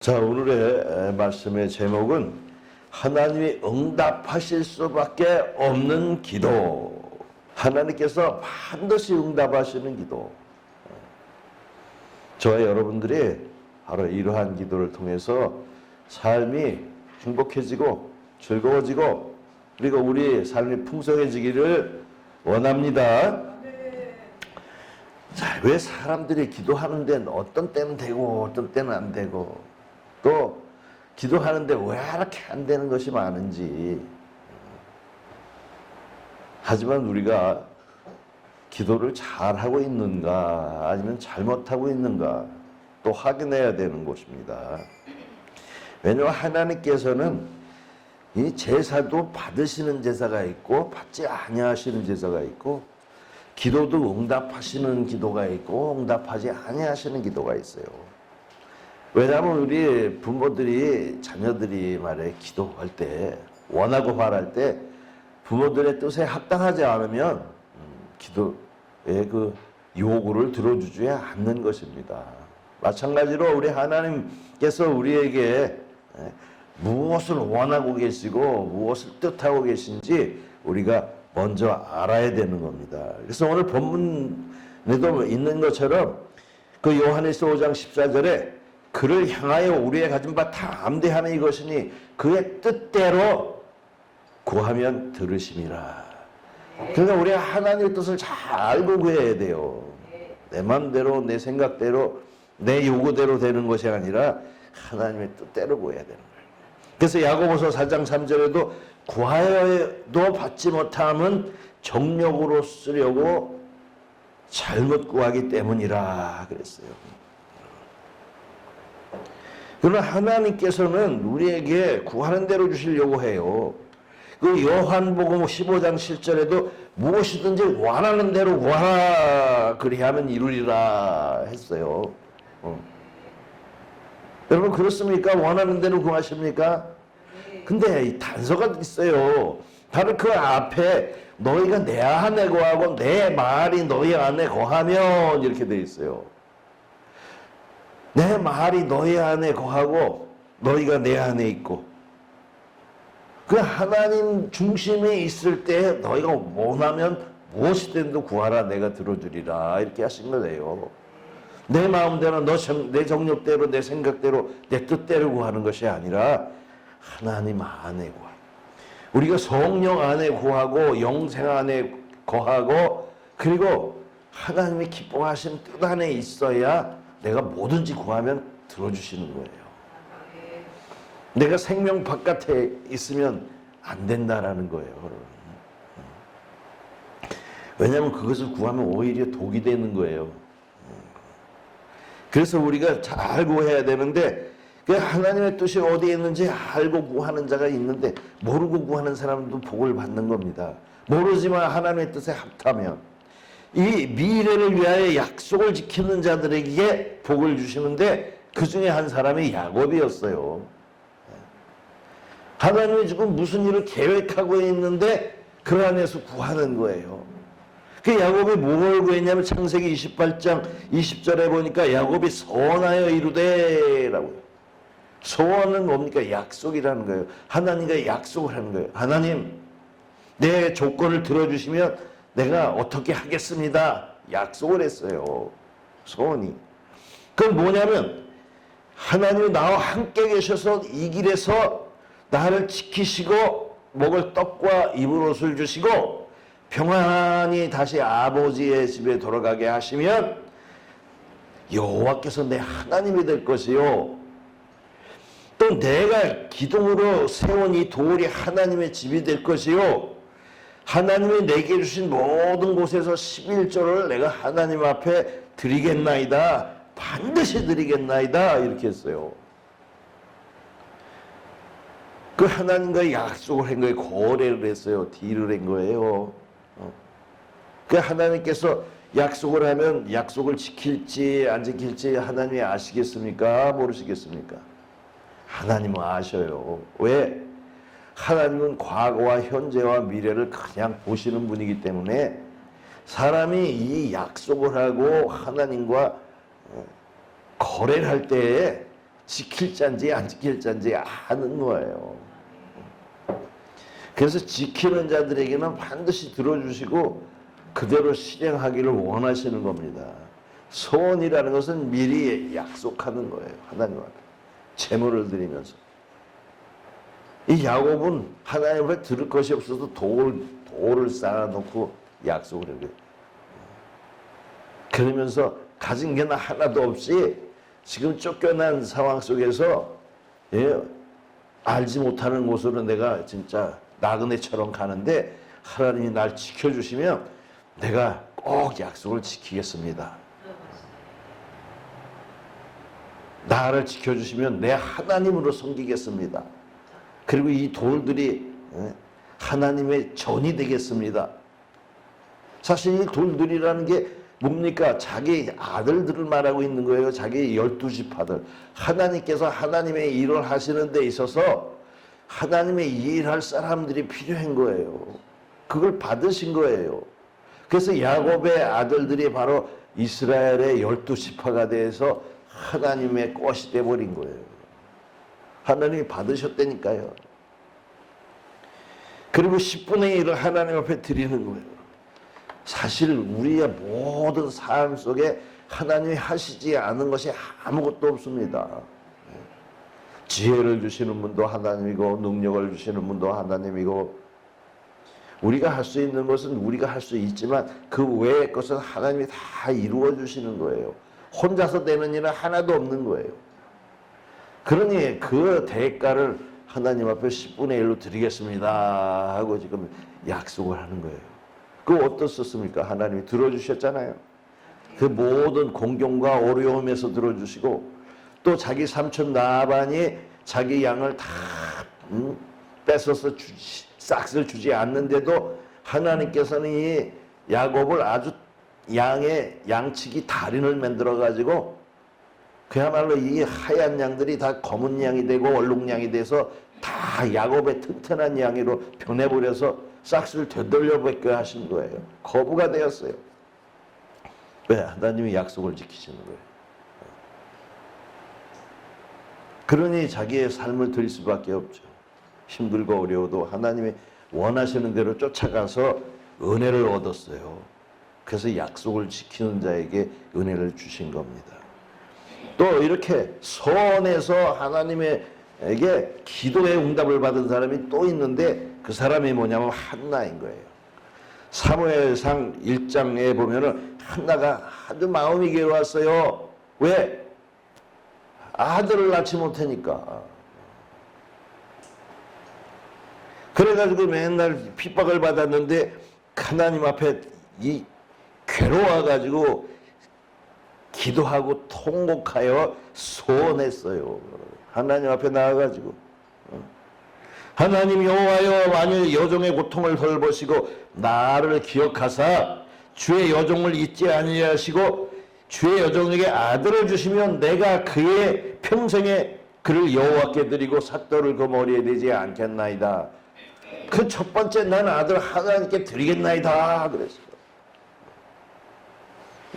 자, 오늘의 말씀의 제목은 하나님이 응답하실 수밖에 없는 기도. 하나님께서 반드시 응답하시는 기도. 저와 여러분들이 바로 이러한 기도를 통해서 삶이 행복해지고 즐거워지고 그리고 우리 삶이 풍성해지기를 원합니다. 자, 왜 사람들이 기도하는 데는 어떤 때는 되고 어떤 때는 안 되고 또 기도하는데 왜 이렇게 안 되는 것이 많은지. 하지만 우리가 기도를 잘하고 있는가 아니면 잘못하고 있는가 또 확인해야 되는 것입니다. 왜냐하면 하나님께서는 이 제사도 받으시는 제사가 있고 받지 아니하시는 제사가 있고 기도도 응답하시는 기도가 있고 응답하지 아니하시는 기도가 있어요. 왜냐하면 우리 부모들이 자녀들이 말해 기도할 때 원하고 바랄 때 부모들의 뜻에 합당하지 않으면 기도의 그 요구를 들어주지 않는 것입니다. 마찬가지로 우리 하나님께서 우리에게 무엇을 원하고 계시고 무엇을 뜻하고 계신지 우리가 먼저 알아야 되는 겁니다. 그래서 오늘 본문에도 있는 것처럼 그 요한일서 5장 14절에 그를 향하여 우리의 가진 바 다 암대하는 이것이니 그의 뜻대로 구하면 들으심이라. 그러니까 우리가 하나님의 뜻을 잘 알고 구해야 돼요. 내 마음대로 내 생각대로 내 요구대로 되는 것이 아니라 하나님의 뜻대로 구해야 되는 거예요. 그래서 야고보서 4장 3절에도 구하여도 받지 못함은 정욕으로 쓰려고 잘못 구하기 때문이라 그랬어요. 그러나 하나님께서는 우리에게 구하는 대로 주시려고 해요. 그 요한복음 15장 7절에도 무엇이든지 원하는 대로 구하라 그리하면 이루리라 했어요. 여러분 그렇습니까? 원하는 대로 구하십니까? 근데 이 단서가 있어요. 바로 그 앞에 너희가 내 안에 거하고 내 말이 너희 안에 거하면 이렇게 돼 있어요. 내 말이 너희 안에 거하고 너희가 내 안에 있고 그 하나님 중심에 있을 때 너희가 원하면 무엇이든지 구하라 내가 들어주리라 이렇게 하신 거예요. 내 마음대로 내 정욕대로 내 생각대로 내 뜻대로 구하는 것이 아니라 하나님 안에 구하. 우리가 성령 안에 구하고 영생 안에 거하고 그리고 하나님이 기뻐하신 뜻 안에 있어야 내가 뭐든지 구하면 들어주시는 거예요. 내가 생명 바깥에 있으면 안 된다라는 거예요. 왜냐하면 그것을 구하면 오히려 독이 되는 거예요. 그래서 우리가 잘 구해야 되는데 그 하나님의 뜻이 어디에 있는지 알고 구하는 자가 있는데 모르고 구하는 사람도 복을 받는 겁니다. 모르지만 하나님의 뜻에 합하면 이 미래를 위하여 약속을 지키는 자들에게 복을 주시는데 그 중에 한 사람이 야곱이었어요. 하나님이 지금 무슨 일을 계획하고 있는데 그 안에서 구하는 거예요. 그 야곱이 뭘 구했냐면 창세기 28장 20절에 보니까 야곱이 서원하여 이루되라고요. 소원은 뭡니까? 약속이라는 거예요. 하나님과 약속을 하는 거예요. 하나님 내 조건을 들어주시면 내가 어떻게 하겠습니다. 약속을 했어요. 소원이. 그건 뭐냐면 하나님이 나와 함께 계셔서 이 길에서 나를 지키시고 먹을 떡과 입을 옷을 주시고 평안히 다시 아버지의 집에 돌아가게 하시면 여호와께서 내 하나님이 될 것이요. 또 내가 기둥으로 세운 이 돌이 하나님의 집이 될 것이요. 하나님이 내게 주신 모든 곳에서 11조를 내가 하나님 앞에 드리겠나이다. 반드시 드리겠나이다. 이렇게 했어요. 그 하나님과 약속을 한 거예요. 거래를 했어요. 딜을 한 거예요. 그 하나님께서 약속을 하면 약속을 지킬지 안 지킬지 하나님이 아시겠습니까? 모르시겠습니까? 하나님은 아셔요. 왜? 하나님은 과거와 현재와 미래를 그냥 보시는 분이기 때문에 사람이 이 약속을 하고 하나님과 거래를 할 때에 지킬 잔지 안 지킬 잔지 아는 거예요. 그래서 지키는 자들에게는 반드시 들어주시고 그대로 실행하기를 원하시는 겁니다. 소원이라는 것은 미리 약속하는 거예요. 하나님 앞에 제물을 드리면서. 이 야곱은 하나님 앞에 들을 것이 없어서 돌을 쌓아놓고 약속을 해요. 그러면서 가진 게 하나도 없이 지금 쫓겨난 상황 속에서 알지 못하는 곳으로 내가 진짜 나그네처럼 가는데 하나님이 날 지켜주시면 내가 꼭 약속을 지키겠습니다. 나를 지켜주시면 내 하나님으로 섬기겠습니다. 그리고 이 돌들이 하나님의 전이 되겠습니다. 사실 이 돌들이라는 게 뭡니까? 자기 아들들을 말하고 있는 거예요. 자기 12지파들. 하나님께서 하나님의 일을 하시는 데 있어서 하나님의 일할 사람들이 필요한 거예요. 그걸 받으신 거예요. 그래서 야곱의 아들들이 바로 이스라엘의 12지파가 돼서 하나님의 꽃이 돼버린 거예요. 하나님이 받으셨다니까요. 그리고 10분의 1을 하나님 앞에 드리는 거예요. 사실 우리의 모든 삶 속에 하나님이 하시지 않은 것이 아무것도 없습니다. 지혜를 주시는 분도 하나님이고 능력을 주시는 분도 하나님이고 우리가 할 수 있는 것은 우리가 할 수 있지만 그 외의 것은 하나님이 다 이루어 주시는 거예요. 혼자서 되는 일은 하나도 없는 거예요. 그러니 그 대가를 하나님 앞에 10분의 1로 드리겠습니다 하고 지금 약속을 하는 거예요. 그거 어떻습니까? 하나님이 들어주셨잖아요. 그 모든 공경과 어려움에서 들어주시고 또 자기 삼촌 나반이 자기 양을 다 뺏어서 싹을 주지 않는데도 하나님께서는 이 야곱을 아주 양의 양치기 달인을 만들어 가지고 그야말로 이 하얀 양들이 다 검은 양이 되고 얼룩양이 돼서 다 야곱의 튼튼한 양으로 변해버려서 싹스를 되돌려뵙게 하신 거예요. 거부가 되었어요. 왜? 하나님이 약속을 지키시는 거예요. 그러니 자기의 삶을 드릴 수밖에 없죠. 힘들고 어려워도 하나님이 원하시는 대로 쫓아가서 은혜를 얻었어요. 그래서 약속을 지키는 자에게 은혜를 주신 겁니다. 또 이렇게 소원해서 하나님에게 기도의 응답을 받은 사람이 또 있는데 그 사람이 뭐냐면 한나인 거예요. 사무엘상 1장에 보면은 한나가 아주 마음이 괴로웠어요. 왜? 아들을 낳지 못하니까. 그래가지고 맨날 핍박을 받았는데 하나님 앞에 이 괴로워가지고 기도하고 통곡하여 소원했어요. 하나님 앞에 나와가지고 하나님 여호와여 만일 여종의 고통을 돌보시고 나를 기억하사 주의 여종을 잊지 아니하시고 주의 여종에게 아들을 주시면 내가 그의 평생에 그를 여호와께 드리고 삭도를 그 머리에 대지 않겠나이다. 그 첫 번째 난 아들 하나님께 드리겠나이다 그랬어요.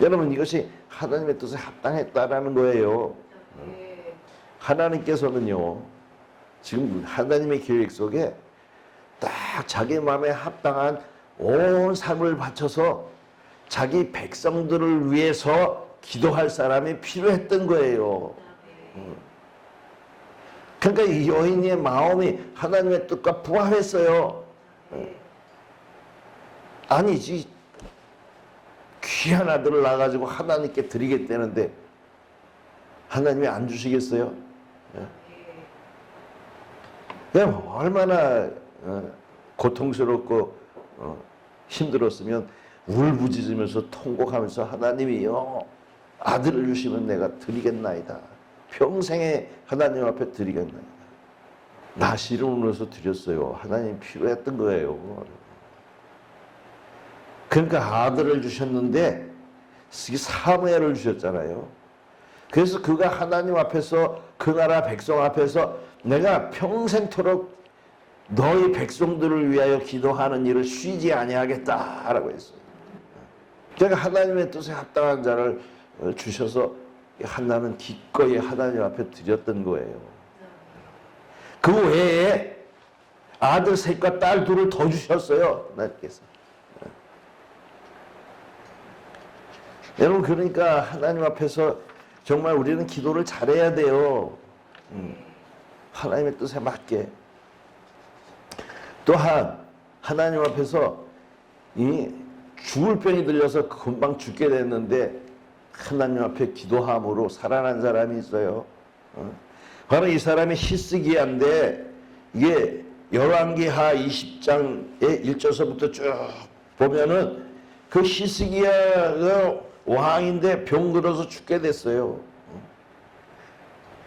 여러분 이것이 하나님의 뜻에 합당했다라는 거예요. 하나님께서는요 지금 하나님의 계획 속에 딱 자기 마음에 합당한 온 삶을 바쳐서 자기 백성들을 위해서 기도할 사람이 필요했던 거예요. 그러니까 이 여인의 마음이 하나님의 뜻과 부합했어요. 아니지 귀한 아들을 낳아가지고 하나님께 드리겠다는데 하나님이 안 주시겠어요? 그냥 얼마나 고통스럽고 힘들었으면 울부짖으면서 통곡하면서 하나님이요 아들을 주시면 내가 드리겠나이다. 평생에 하나님 앞에 드리겠나이다. 나시를 울어서 드렸어요. 하나님 필요했던 거예요. 그러니까 아들을 주셨는데 사무엘을 주셨잖아요. 그래서 그가 하나님 앞에서 그 나라 백성 앞에서 내가 평생토록 너희 백성들을 위하여 기도하는 일을 쉬지 아니하겠다라고 했어요. 그러니까 하나님의 뜻에 합당한 자를 주셔서 한나는 기꺼이 하나님 앞에 드렸던 거예요. 그 외에 아들 셋과 딸 둘을 더 주셨어요. 하나님께서. 여러분, 그러니까 하나님 앞에서 정말 우리는 기도를 잘해야 돼요. 하나님의 뜻에 맞게. 또한 하나님 앞에서 이 죽을 병이 들려서 금방 죽게 됐는데 하나님 앞에 기도함으로 살아난 사람이 있어요. 바로 이 사람이 히스기야인데, 이게 열왕기하 20장의 1절서부터 쭉 보면은 그 히스기야가 왕인데 병들어서 죽게 됐어요.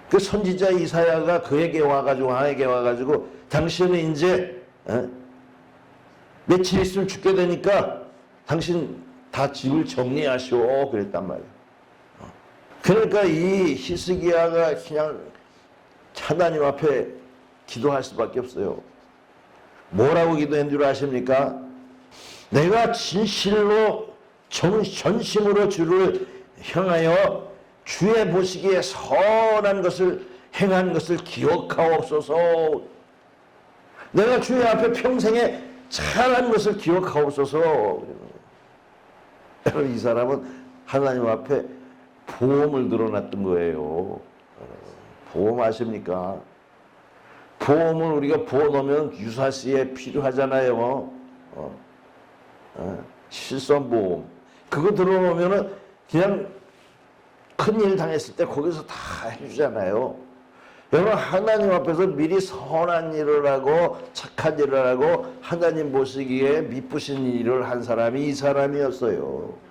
그 선지자 이사야가 그에게 와가지고, 왕에게 와가지고, 당신은 이제 며칠 있으면 죽게 되니까 당신 다 집을 정리하시오 그랬단 말이에요. 그러니까 이 히스기야가 그냥 하나님 앞에 기도할 수밖에 없어요. 뭐라고 기도한 줄 아십니까? 내가 진실로 전심으로 주를 향하여 주의 보시기에 선한 것을 행한 것을 기억하옵소서. 내가 주의 앞에 평생에 잘한 것을 기억하옵소서. 여러분, 이 사람은 하나님 앞에 보험을 들어놨던 거예요. 보험 아십니까? 보험을 우리가 부어놓으면 유사시에 필요하잖아요. 실손보험. 그거 들어놓으면은 그냥 큰일 당했을 때 거기서 다 해주잖아요. 여러분, 하나님 앞에서 미리 선한 일을 하고 착한 일을 하고 하나님 보시기에 미쁘신 일을 한 사람이 이 사람이었어요.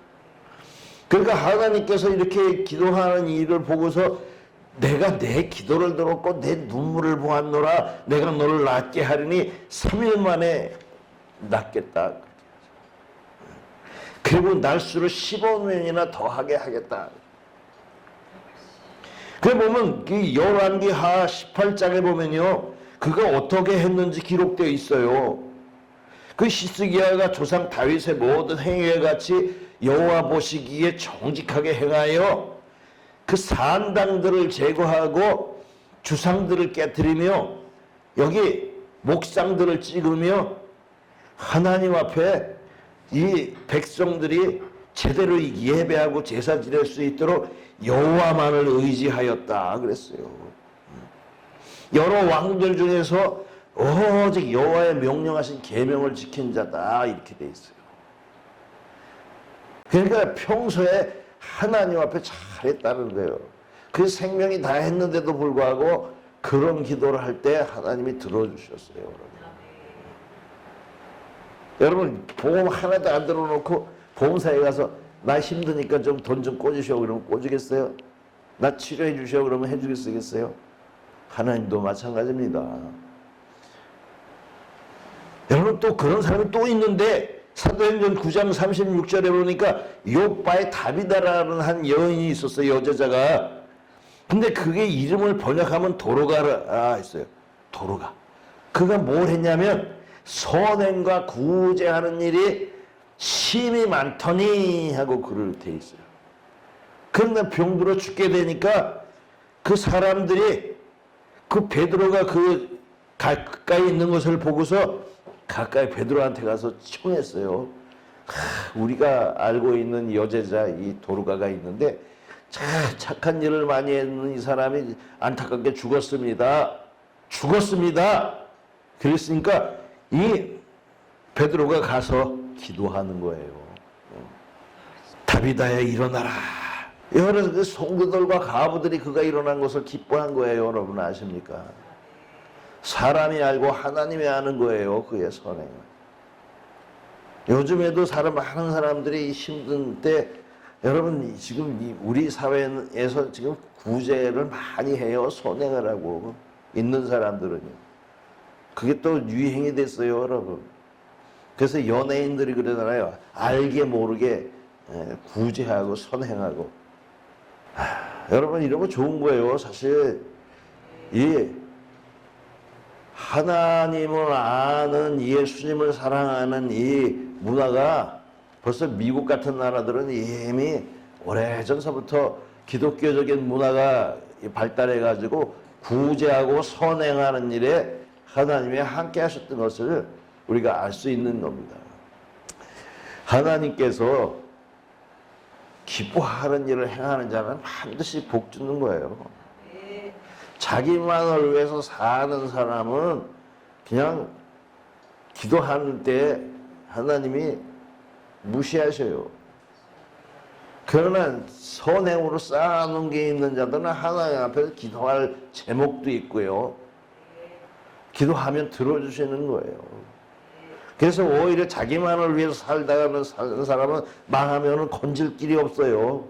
그러니까 하나님께서 이렇게 기도하는 일을 보고서 내가 내 기도를 들었고 내 눈물을 보았노라, 내가 너를 낫게 하리니 3일 만에 낫겠다. 그리고 날수를 15년이나 더하게 하겠다. 그래 보면 그 열왕기하 18장에 보면요, 그가 어떻게 했는지 기록되어 있어요. 그 히스기야가 조상 다윗의 모든 행위와 같이 여호와 보시기에 정직하게 행하여 그 산당들을 제거하고 주상들을 깨뜨리며 여기 목상들을 찍으며 하나님 앞에 이 백성들이 제대로 예배하고 제사 지낼 수 있도록 여호와만을 의지하였다 그랬어요. 여러 왕들 중에서 오직 여호와의 명령하신 계명을 지킨 자다 이렇게 돼 있어요. 그러니까 평소에 하나님 앞에 잘했다는 거예요. 그 생명이 다 했는데도 불구하고 그런 기도를 할 때 하나님이 들어주셨어요. 여러분, 보험 하나도 안 들어놓고 보험사에 가서 나 힘드니까 좀 돈 좀 꿔주시오 그러면 꿔주겠어요? 나 치료해 주시오 그러면 해주겠어요? 하나님도 마찬가지입니다. 여러분, 또 그런 사람이 또 있는데 사도행전 9장 36절에 보니까 욥바의 다비다라는 한 여인이 있었어요. 여자자가. 근데 그게 이름을 번역하면 도로가라 했어요. 도로가. 그가 뭘 했냐면 선행과 구제하는 일이 심히 많더니 하고 글을 돼 있어요. 그런데 병들어 죽게 되니까 그 사람들이 그 베드로가 그 가까이 있는 것을 보고서 가까이 베드로한테 가서 청했어요. 우리가 알고 있는 여제자 이 도르가가 있는데 착한 일을 많이 했는 이 사람이 안타깝게 죽었습니다. 그랬으니까 이 베드로가 가서 기도하는 거예요. 다비다야 일어나라. 여러 그 성도들과 가부들이 그가 일어난 것을 기뻐한 거예요. 여러분 아십니까? 사람이 알고 하나님이 아는 거예요. 그의 선행을. 요즘에도 많은 사람들이 힘든 때 여러분 지금 우리 사회에서 지금 구제를 많이 해요. 선행을 하고 있는 사람들은요. 그게 또 유행이 됐어요. 여러분. 그래서 연예인들이 그러잖아요. 알게 모르게 구제하고 선행하고. 여러분 이런 거 좋은 거예요. 사실 이 하나님을 아는 예수님을 사랑하는 이 문화가 벌써 미국 같은 나라들은 이미 오래전서부터 기독교적인 문화가 발달해가지고 구제하고 선행하는 일에 하나님이 함께 하셨던 것을 우리가 알 수 있는 겁니다. 하나님께서 기뻐하는 일을 행하는 자는 반드시 복 주는 거예요. 자기만을 위해서 사는 사람은 그냥 기도하는 때 하나님이 무시하셔요. 그러나 선행으로 쌓아놓은 게 있는 자들은 하나님 앞에서 기도할 제목도 있고요. 기도하면 들어주시는 거예요. 그래서 오히려 자기만을 위해서 사는 사람은 망하면 건질 길이 없어요.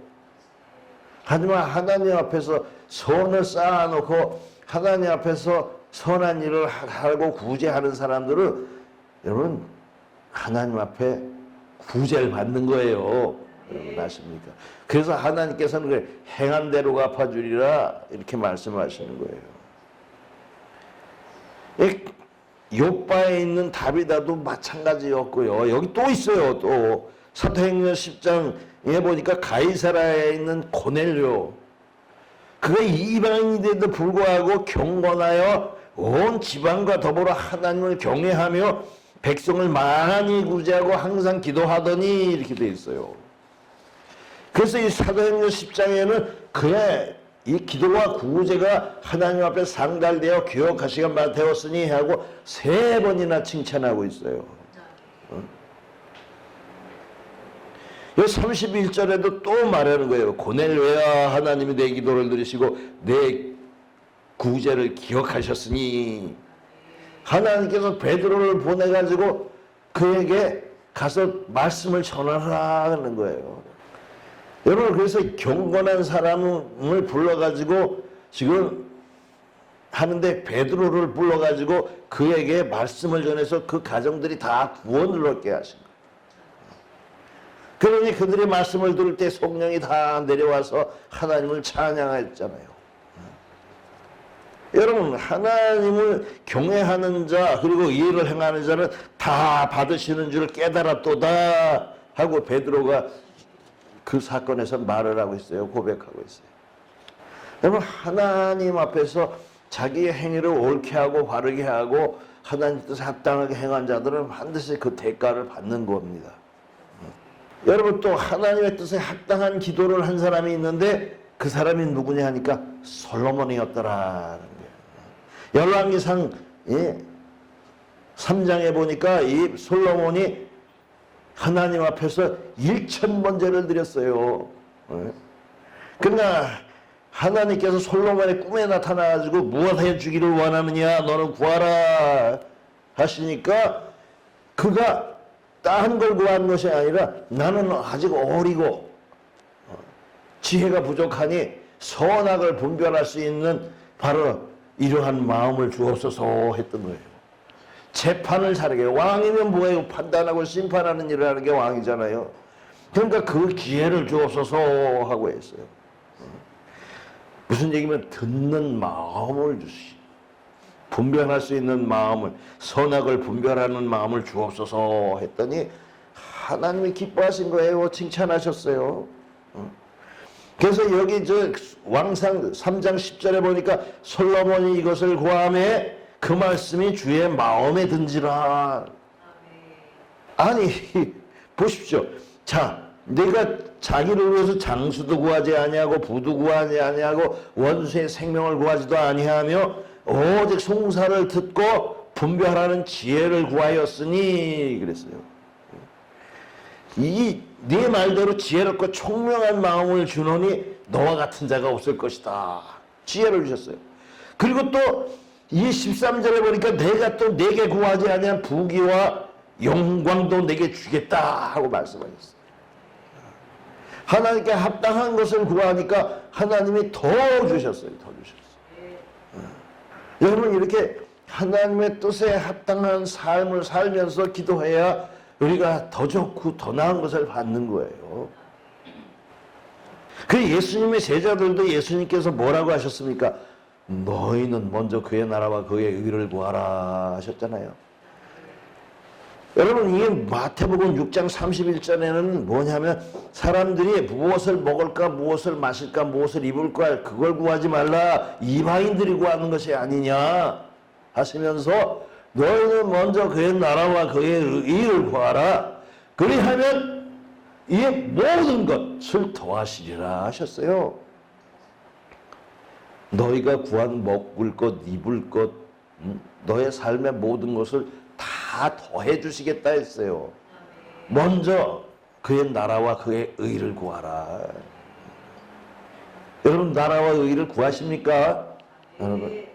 하지만 하나님 앞에서 선을 쌓아놓고 하나님 앞에서 선한 일을 하고 구제하는 사람들은 여러분 하나님 앞에 구제를 받는 거예요. 여러분 아십니까? 그래서 하나님께서는 그래, 행한 대로 갚아주리라 이렇게 말씀하시는 거예요. 욥바에 있는 다비다도 마찬가지였고요. 여기 또 있어요. 또 사도행전 10장에 보니까 가이사라에 있는 고넬료, 그가 이방인인데도 불구하고 경건하여 온 지방과 더불어 하나님을 경외하며 백성을 많이 구제하고 항상 기도하더니 이렇게 돼 있어요. 그래서 이 사도행전 10장에는 그의 이 기도와 구제가 하나님 앞에 상달되어 기억하시기가 되었으니 하고 3번이나 칭찬하고 있어요. 여기 31절에도 또 말하는 거예요. 고넬료야, 하나님이 내 기도를 들으시고 내 구제를 기억하셨으니. 하나님께서 베드로를 보내가지고 그에게 가서 말씀을 전하라 하는 거예요. 여러분, 그래서 경건한 사람을 불러가지고 지금 하는데 베드로를 불러가지고 그에게 말씀을 전해서 그 가정들이 다 구원을 얻게 하신 거예요. 그러니 그들의 말씀을 들을 때 성령이 다 내려와서 하나님을 찬양했잖아요. 여러분, 하나님을 경외하는 자 그리고 의를 행하는 자는 다 받으시는 줄 깨달았도다 하고 베드로가 그 사건에서 말을 하고 있어요. 고백하고 있어요. 여러분, 하나님 앞에서 자기의 행위를 옳게 하고 바르게 하고 하나님 뜻에 합당하게 행한 자들은 반드시 그 대가를 받는 겁니다. 여러분, 또 하나님의 뜻에 합당한 기도를 한 사람이 있는데 그 사람이 누구냐 하니까 솔로몬이었더라는 거예요. 열왕기상 3장에 보니까 이 솔로몬이 하나님 앞에서 1000번제를 드렸어요. 그러나 하나님께서 솔로몬의 꿈에 나타나가지고 무엇 해주기를 원하느냐, 너는 구하라 하시니까 그가 딴 걸 구한 것이 아니라 나는 아직 어리고 지혜가 부족하니 선악을 분별할 수 있는 바로 이러한 마음을 주옵소서 했던 거예요. 재판을 잘하게, 왕이면 뭐예요? 판단하고 심판하는 일을 하는 게 왕이잖아요. 그러니까 그 기회를 주옵소서 하고 했어요. 무슨 얘기면 듣는 마음을 주시, 분별할 수 있는 마음을, 선악을 분별하는 마음을 주옵소서 했더니 하나님이 기뻐하신 거예요. 칭찬하셨어요. 그래서 여기 저 왕상 3장 10절에 보니까 솔로몬이 이것을 구하매 그 말씀이 주의 마음에 든지라. 아니 보십시오. 자, 내가 자기를 위해서 장수도 구하지 아니하고 부도 구하지 아니하고 원수의 생명을 구하지도 아니하며 오직 송사를 듣고 분별하는 지혜를 구하였으니 그랬어요. 이 네 말대로 지혜롭고 총명한 마음을 주노니 너와 같은 자가 없을 것이다. 지혜를 주셨어요. 그리고 또 이 13절에 보니까 내가 또 내게 구하지 아니한 부귀와 영광도 내게 주겠다 하고 말씀하셨어요. 하나님께 합당한 것을 구하니까 하나님이 더 주셨어요. 더 주셨어요. 여러분, 이렇게 하나님의 뜻에 합당한 삶을 살면서 기도해야 우리가 더 좋고 더 나은 것을 받는 거예요. 그 예수님의 제자들도 예수님께서 뭐라고 하셨습니까? 너희는 먼저 그의 나라와 그의 의를 구하라 하셨잖아요. 여러분 이게 마태복음 6장 31절에는 뭐냐면 사람들이 무엇을 먹을까 무엇을 마실까 무엇을 입을까 그걸 구하지 말라 이방인들이 구하는 것이 아니냐 하시면서 너희는 먼저 그의 나라와 그의 의를 구하라 그리하면 이 모든 것을 더하시리라 하셨어요. 너희가 구한 먹을 것 입을 것 너의 삶의 모든 것을 다 더해 주시겠다 했어요. 먼저 그의 나라와 그의 의를 구하라. 여러분 나라와 의를 구하십니까? 여러분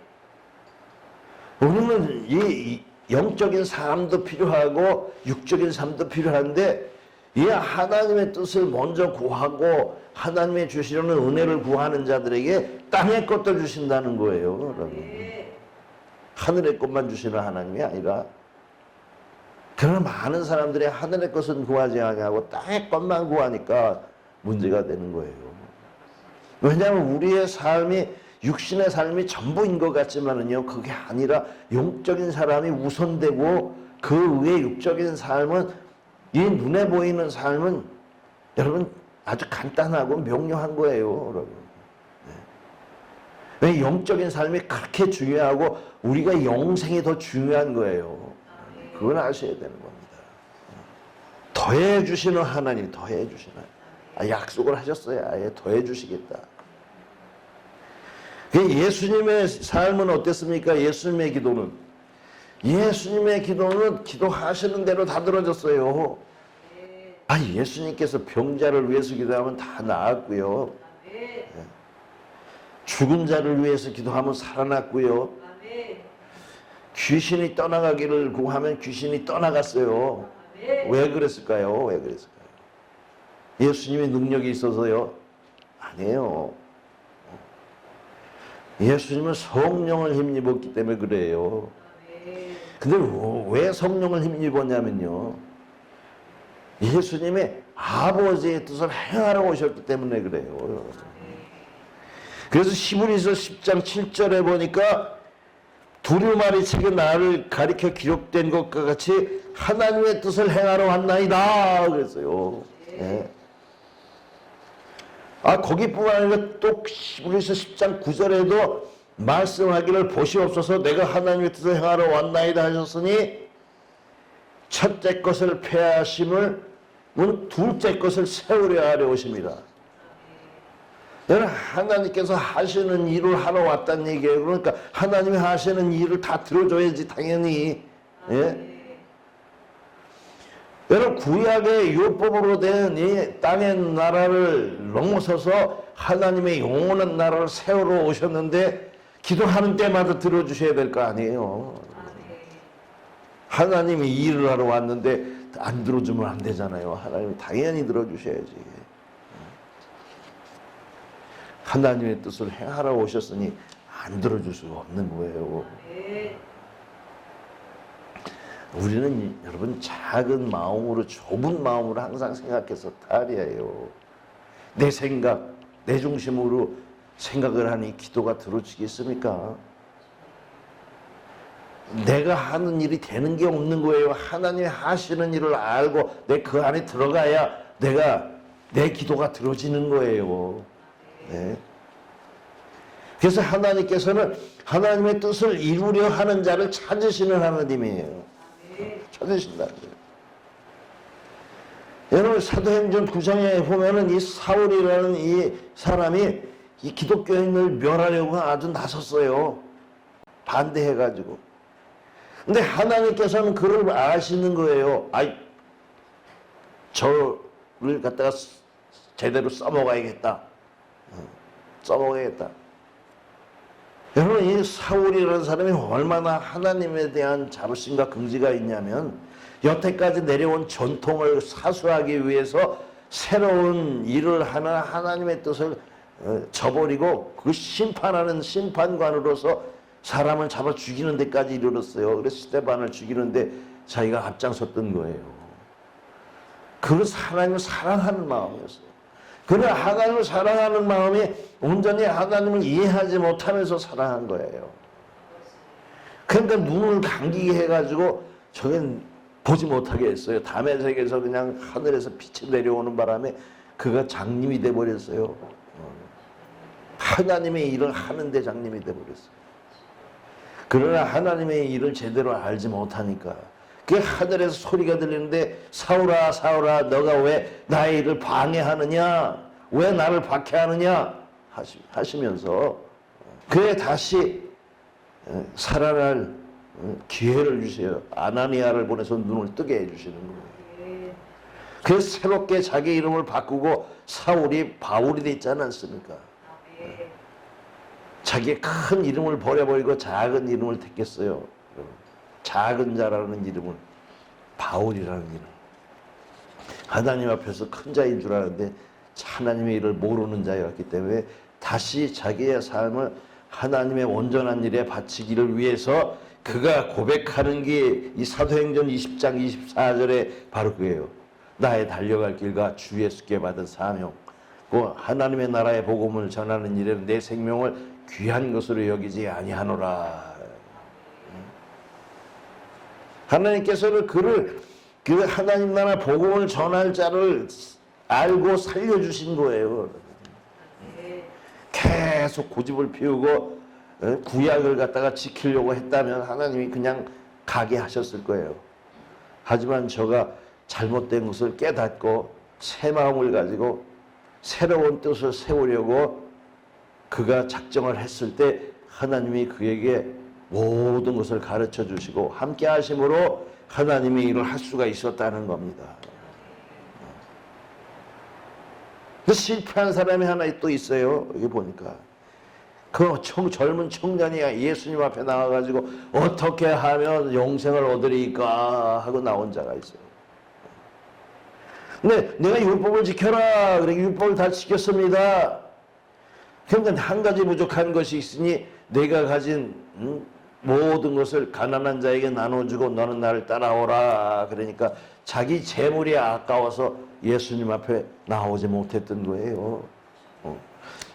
우리는 이 영적인 삶도 필요하고 육적인 삶도 필요한데 이 하나님의 뜻을 먼저 구하고 하나님의 주시려는 은혜를 구하는 자들에게 땅의 것도 주신다는 거예요. 여러분 하늘의 것만 주시는 하나님이 아니라 그러나 많은 사람들이 하늘의 것은 구하지 아니하고 땅의 것만 구하니까 문제가 되는 거예요. 왜냐하면 우리의 삶이 육신의 삶이 전부인 것 같지만은요 그게 아니라 영적인 사람이 우선되고 그 위에 육적인 삶은 이 눈에 보이는 삶은 여러분 아주 간단하고 명료한 거예요. 여러분. 왜 영적인 삶이 그렇게 중요하고 우리가 영생이 더 중요한 거예요. 그걸 아셔야 되는 겁니다. 더해 주시는 하나님, 더해 주시는 약속을 하셨어요. 아예 더해 주시겠다. 예수님의 삶은 어땠습니까? 예수님의 기도는 기도하시는 대로 다 들어졌어요. 예수님께서 병자를 위해서 기도하면 다 나았고요. 죽은 자를 위해서 기도하면 살아났고요. 귀신이 떠나가기를 구하면 귀신이 떠나갔어요. 왜 그랬을까요? 예수님의 능력이 있어서요? 아니에요. 예수님은 성령을 힘입었기 때문에 그래요. 근데 왜 성령을 힘입었냐면요. 예수님의 아버지의 뜻을 행하러 오셨기 때문에 그래요. 그래서 히브리서 10장 7절에 보니까 두루마리 책에 나를 가리켜 기록된 것과 같이 하나님의 뜻을 행하러 왔나이다 그랬어요. 네. 거기뿐만 아니라 또 히브리서 10장 9절에도 말씀하기를 보시옵소서 내가 하나님의 뜻을 행하러 왔나이다 하셨으니 첫째 것을 폐하심을 둘째 것을 세우려 하려 오십니다. 여러분 하나님께서 하시는 일을 하러 왔다는 얘기예요. 그러니까 하나님이 하시는 일을 다 들어줘야지 당연히. 예? 여러분 구약의 율법으로 된 이 땅의 나라를 넘어서서 하나님의 영원한 나라를 세우러 오셨는데 기도하는 때마다 들어주셔야 될 거 아니에요. 하나님이 일을 하러 왔는데 안 들어주면 안 되잖아요. 하나님이 당연히 들어주셔야지. 하나님의 뜻을 행하러 오셨으니 안 들어줄 수가 없는 거예요. 우리는 여러분 작은 마음으로 좁은 마음으로 항상 생각해서 탈이에요. 내 생각, 내 중심으로 생각을 하니 기도가 들어지겠습니까? 내가 하는 일이 되는 게 없는 거예요. 하나님이 하시는 일을 알고 내 그 안에 들어가야 내 기도가 들어지는 거예요. 네. 그래서 하나님께서는 하나님의 뜻을 이루려 하는 자를 찾으시는 하나님이에요. 찾으신다는 거예요. 여러분 사도행전 9장에 보면은 이 사울이라는 이 사람이 이 기독교인을 멸하려고 아주 나섰어요. 반대해가지고. 근데 하나님께서는 그를 아시는 거예요. 저를 갖다가 제대로 써먹어야겠다. 여러분 이 사울이라는 사람이 얼마나 하나님에 대한 자부심과 긍지가 있냐면 여태까지 내려온 전통을 사수하기 위해서 새로운 일을 하는 하나님의 뜻을 저버리고 그 심판하는 심판관으로서 사람을 잡아 죽이는 데까지 이르렀어요. 그래서 스데반을 죽이는데 자기가 앞장섰던 거예요. 그건 하나님을 사랑하는 마음이었어요. 그러나 하나님을 사랑하는 마음이 온전히 하나님을 이해하지 못하면서 사랑한 거예요. 그러니까 눈을 감기게 해가지고 저게 보지 못하게 했어요. 다메섹에서 그냥 하늘에서 빛이 내려오는 바람에 그가 장님이 돼버렸어요. 하나님의 일을 하는데 장님이 돼버렸어요. 그러나 하나님의 일을 제대로 알지 못하니까 그 하늘에서 소리가 들리는데 사울아 사울아 너가 왜 나의 일을 방해하느냐, 왜 나를 박해하느냐 하시면서 그에 다시 살아날 기회를 주세요. 아나니아를 보내서 눈을 뜨게 해주시는 거예요. 그래서 새롭게 자기 이름을 바꾸고 사울이 바울이 됐지 않았습니까? 자기의 큰 이름을 버려버리고 작은 이름을 택했어요. 작은 자라는 이름을, 바울이라는 이름. 하나님 앞에서 큰 자인 줄 알았는데 하나님의 일을 모르는 자였기 때문에 다시 자기의 삶을 하나님의 온전한 일에 바치기를 위해서 그가 고백하는 게 이 사도행전 20장 24절에 바로 그예요. 나의 달려갈 길과 주 예수께 받은 사명, 그 하나님의 나라의 복음을 전하는 일에 내 생명을 귀한 것으로 여기지 아니하노라. 하나님께서는 그 하나님 나라 복음을 전할 자를 알고 살려주신 거예요. 계속 고집을 피우고 구약을 갖다가 지키려고 했다면 하나님이 그냥 가게 하셨을 거예요. 하지만 저가 잘못된 것을 깨닫고 새 마음을 가지고 새로운 뜻을 세우려고 그가 작정을 했을 때 하나님이 그에게 모든 것을 가르쳐 주시고 함께 하심으로 하나님의 일을 할 수가 있었다는 겁니다. 실패한 사람이 하나 또 있어요. 여기 보니까 그 젊은 청년이 예수님 앞에 나와가지고 어떻게 하면 영생을 얻으리까 하고 나온 자가 있어요. 근데 내가 율법을 지켜라. 그래 율법을 다 지켰습니다. 그러니까 한 가지 부족한 것이 있으니 내가 가진 모든 것을 가난한 자에게 나눠주고 너는 나를 따라오라. 그러니까 자기 재물이 아까워서 예수님 앞에 나오지 못했던 거예요.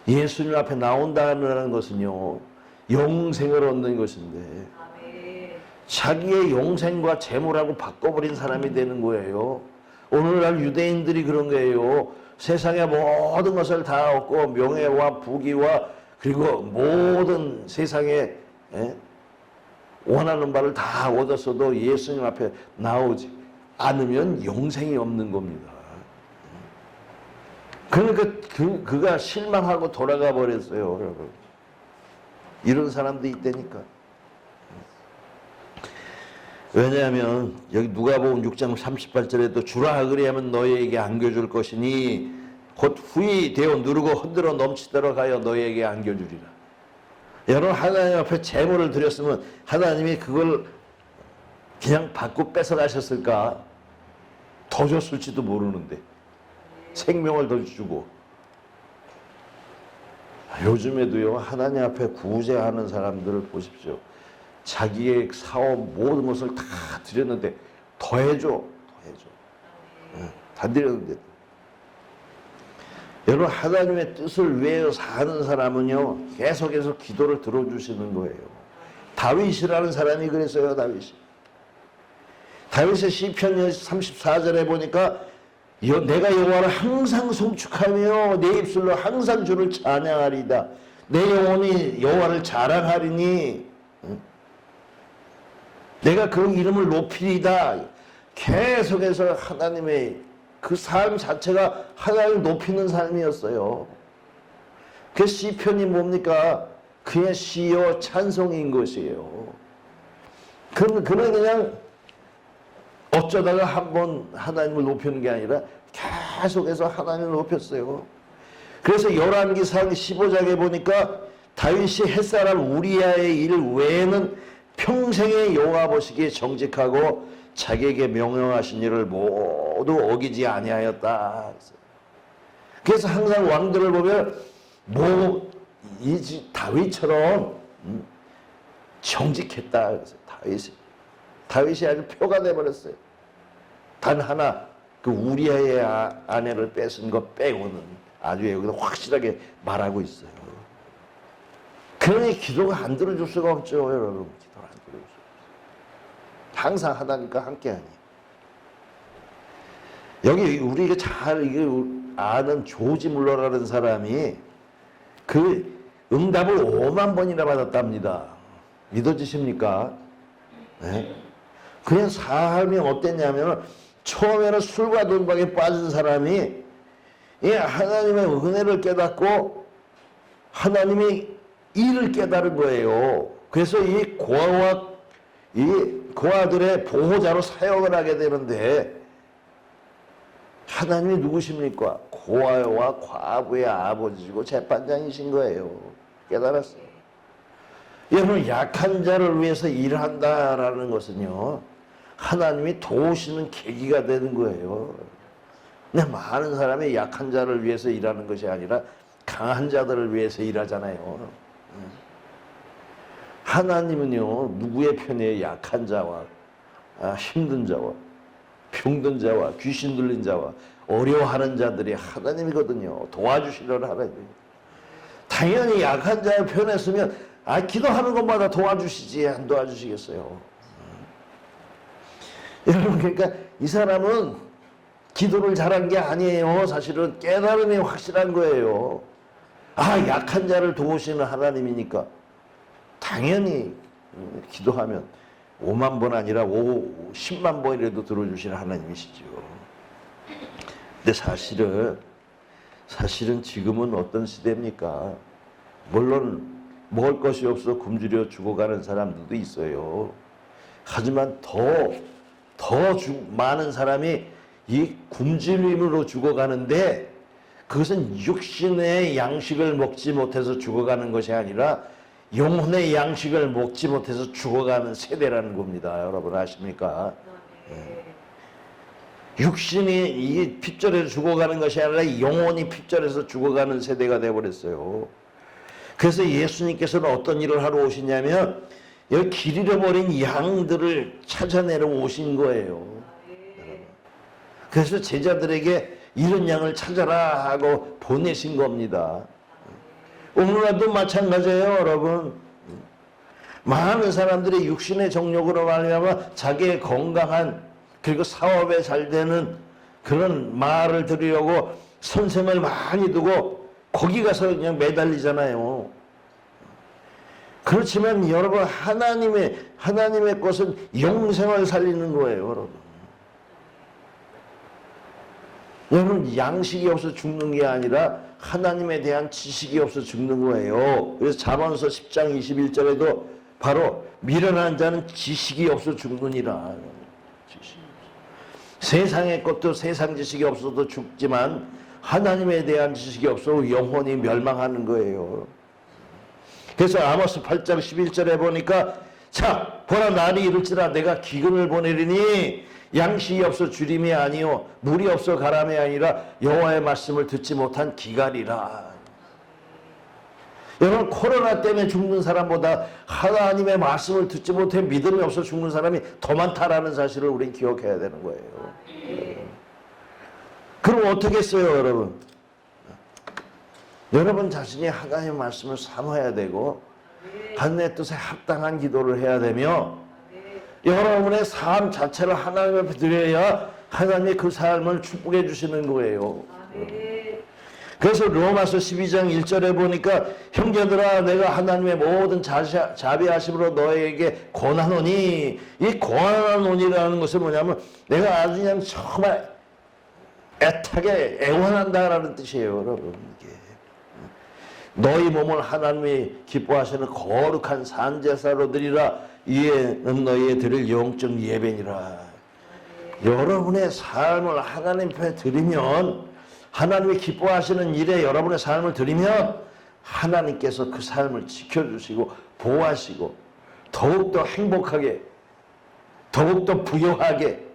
예수님 앞에 나온다는 것은요, 영생을 얻는 것인데 자기의 영생과 재물하고 바꿔버린 사람이 되는 거예요. 오늘날 유대인들이 그런 거예요. 세상의 모든 것을 다 얻고 명예와 부귀와 그리고 모든 세상에 원하는 바를 다 얻었어도 예수님 앞에 나오지 않으면 영생이 없는 겁니다. 그러니까 그가 실망하고 돌아가 버렸어요, 여러분. 이런 사람도 있다니까. 왜냐하면 여기 누가복음 6장 38절에도 주라 그리하면 너희에게 안겨줄 것이니 곧 후이 되어 누르고 흔들어 넘치도록 하여 너희에게 안겨주리라. 여러분 하나님 앞에 재물을 드렸으면 하나님이 그걸 그냥 받고 뺏어가셨을까? 더 줬을지도 모르는데 생명을 더 주고. 요즘에도요 하나님 앞에 구제하는 사람들을 보십시오. 자기의 사업 모든 것을 다 드렸는데 더 해줘. 다 드렸는데. 여러분 하나님의 뜻을 위해 사는 사람은요 계속해서 기도를 들어주시는 거예요. 다윗이라는 사람이 그랬어요. 다윗의 시편 34절에 보니까 내가 여호와를 항상 송축하며 내 입술로 항상 주를 찬양하리다. 내 영혼이 여호와를 자랑하리니 내가 그 이름을 높이리다. 계속해서 하나님의 그 삶 자체가 하나님을 높이는 삶이었어요. 그 시편이 뭡니까? 그의 시요 찬송인 것이에요. 그는 그냥 어쩌다가 한번 하나님을 높이는 게 아니라 계속해서 하나님을 높였어요. 그래서 열왕기상 15장에 보니까 다윗이 햇사람 우리아의 일 외에는 평생에 여호와 보시기에 정직하고 자기에게 명령하신 일을 모두 어기지 아니하였다. 그래서 항상 왕들을 보면 이 다윗처럼 정직했다. 그래서 다윗이 아주 표가 돼버렸어요. 단 하나 그 우리아의 아내를 뺏은 것 빼고는 아주 여기서 확실하게 말하고 있어요. 그러니 기도가 안 들어줄 수가 없죠, 여러분. 기도를 안 들어줄 수가 없어요. 항상 하나님과 함께하니. 여기 우리가 잘 아는 조지 물러라는 사람이 그 응답을 5만 번이나 받았답니다. 믿어지십니까? 네? 그냥 삶이 어땠냐면 처음에는 술과 돈방에 빠진 사람이 하나님의 은혜를 깨닫고 하나님의 일을 깨달은 거예요. 그래서 이 고아들의 보호자로 사역을 하게 되는데 하나님이 누구십니까? 고아와 과부의 아버지고 재판장이신 거예요. 깨달았어요. 여러분, 약한 자를 위해서 일한다라는 것은요, 하나님이 도우시는 계기가 되는 거예요. 근데 많은 사람이 약한 자를 위해서 일하는 것이 아니라 강한 자들을 위해서 일하잖아요. 하나님은요, 누구의 편이에요? 약한 자와 힘든 자와 병든 자와 귀신 들린 자와 어려워하는 자들이 하나님이거든요. 도와주시려는 하나님. 당연히 약한 자의 편에 서면 기도하는 것마다 도와주시지 안 도와주시겠어요? 여러분, 그러니까 이 사람은 기도를 잘한 게 아니에요. 사실은 깨달음이 확실한 거예요. 약한 자를 도우시는 하나님이니까 당연히 기도하면 5만 번 아니라 10만 번이라도 들어주시는 하나님이시죠. 근데 사실은 지금은 어떤 시대입니까? 물론 먹을 것이 없어 굶주려 죽어가는 사람들도 있어요. 하지만 더 많은 사람이 이 굶주림으로 죽어가는데 그것은 육신의 양식을 먹지 못해서 죽어가는 것이 아니라 영혼의 양식을 먹지 못해서 죽어가는 세대라는 겁니다. 여러분 아십니까? 육신이 이 핍절해서 죽어가는 것이 아니라 영혼이 핍절해서 죽어가는 세대가 되어버렸어요. 그래서 예수님께서는 어떤 일을 하러 오시냐면 여기 길 잃어버린 양들을 찾아내러 오신 거예요. 그래서 제자들에게 이런 양을 찾아라 하고 보내신 겁니다. 오늘날도 마찬가지예요, 여러분. 많은 사람들이 육신의 정욕으로 말미암아 자기의 건강한 그리고 사업에 잘 되는 그런 말을 들으려고 선생을 많이 두고 거기 가서 그냥 매달리잖아요. 그렇지만 여러분, 하나님의 것은 영생을 살리는 거예요, 여러분. 여러분, 양식이 없어 죽는 게 아니라 하나님에 대한 지식이 없어 죽는 거예요. 그래서 잠언서 10장 21절에도 바로 미련한 자는 지식이 없어 죽느니라. 세상의 것도 세상 지식이 없어도 죽지만 하나님에 대한 지식이 없어 영혼이 멸망하는 거예요. 그래서 아모스 8장 11절에 보니까 자, 보라, 날이 이를지라 내가 기근을 보내리니 양식이 없어 주림이 아니요 물이 없어 가람이 아니라 여호와의 말씀을 듣지 못한 기갈이라. 여러분, 코로나 때문에 죽는 사람보다 하나님의 말씀을 듣지 못해 믿음이 없어 죽는 사람이 더 많다라는 사실을 우리는 기억해야 되는 거예요. 그럼 어떻게 했어요, 여러분? 여러분 자신이 하나님의 말씀을 사모해야 되고 하나님의 뜻에 합당한 기도를 해야 되며 여러분의 삶 자체를 하나님 앞에 드려야 하나님이 그 삶을 축복해 주시는 거예요. 그래서 로마서 12장 1절에 보니까 형제들아, 내가 하나님의 모든 자비하심으로 너에게 권하노니, 이 권하노니라는 것은 뭐냐면 내가 아주 그냥 정말 애타게 애원한다라는 뜻이에요, 여러분. 이게 너희 몸을 하나님이 기뻐하시는 거룩한 산제사로 드리라. 이에는 너희의 드릴 영적 예배니라. 여러분의 삶을 하나님 앞에 드리면, 하나님이 기뻐하시는 일에 여러분의 삶을 드리면 하나님께서 그 삶을 지켜주시고 보호하시고 더욱더 행복하게, 더욱더 부유하게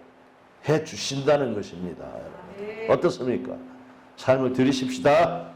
해주신다는 것입니다. 어떻습니까? 삶을 드리십시다.